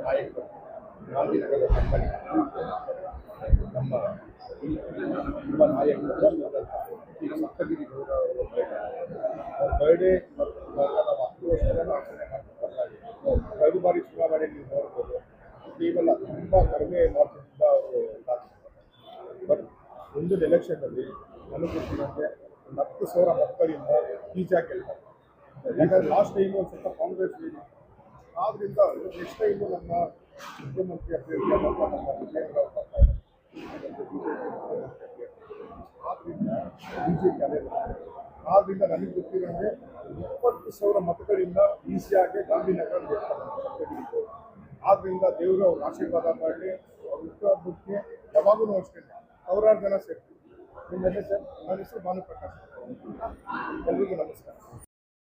ನಾಯಕರು ಗಾಂಧಿನಗರದ ಕಂಪನಿ ನಮ್ಮ ಯುವ ನಾಯಕರು ಈಗ ಸಪ್ತಗಿರಿ ಗೌಡ ಅವರ ಬರ್ಡೇ ಮತ್ತು ನಾವು 10 ವರ್ಷಗಳನ್ನು ಆಚರಣೆ ಮಾಡ್ತಿದ್ದಾರೆ. ಕಳೆದ ಬಾರಿ ಚುನಾವಣೆಯಲ್ಲಿ ನೀವು ನೋಡ್ಬೋದು, ಕೇವಲ ತುಂಬ ಕಡಿಮೆ ಮಾರ್ಜಿನಿಂದ ಅವರು ಬಟ್ ಮುಂದಿನ ಎಲೆಕ್ಷನ್ನಲ್ಲಿ ನನಗೆ ಗೊತ್ತಿರೋಂಗೆ ಒಂದು 10,000 ಮಕ್ಕಳಿಂದ ಬೀಜ ಗೆಲ್ತಾರೆ. ಯಾಕಂದರೆ ಲಾಸ್ಟ್ ಟೈಮು ಒಂದು ಸ್ವಲ್ಪ ಕಾಂಗ್ರೆಸ್ ಆದ್ದರಿಂದ ನೆಕ್ಸ್ಟ್ ಟೈಮು ನಮ್ಮ ಮುಖ್ಯಮಂತ್ರಿ ಅಭ್ಯರ್ಥಿಯಾದಂಥ ನಮ್ಮ ವಿಜಯೇಂದ್ರ ಬರ್ತಾರೆ. ಆದ್ದರಿಂದ ಬಿಜೆಪಿ ಅಲೆ ಆದ್ದರಿಂದ ನನಗೆ ಗೊತ್ತಿರೋಂಗೆ 20,000 ಮತಗಳಿಂದ ಈಸಿಯಾಗಿ ಗಾಂಧಿನಗರ ಗೆಲ್ತಾರೆ. ಆದ್ದರಿಂದ ದೇವರು ಅವ್ರ ಆಶೀರ್ವಾದ ಮಾಡಲಿ. ಅವ್ರ ಹುಟ್ಟುಹಬ್ಬಕ್ಕೆ ಯಾವಾಗಲೂ ಅಷ್ಟೇ 1,000 ಜನ ಸೇರ್ತೀವಿ. ನಿಮ್ಮ ಹೆಸರು ಸರ್? ನನ್ನ ಹೆಸರು ಭಾನುಪ್ರಕಾಶ್. ಎಲ್ರಿಗೂ ನಮಸ್ಕಾರ.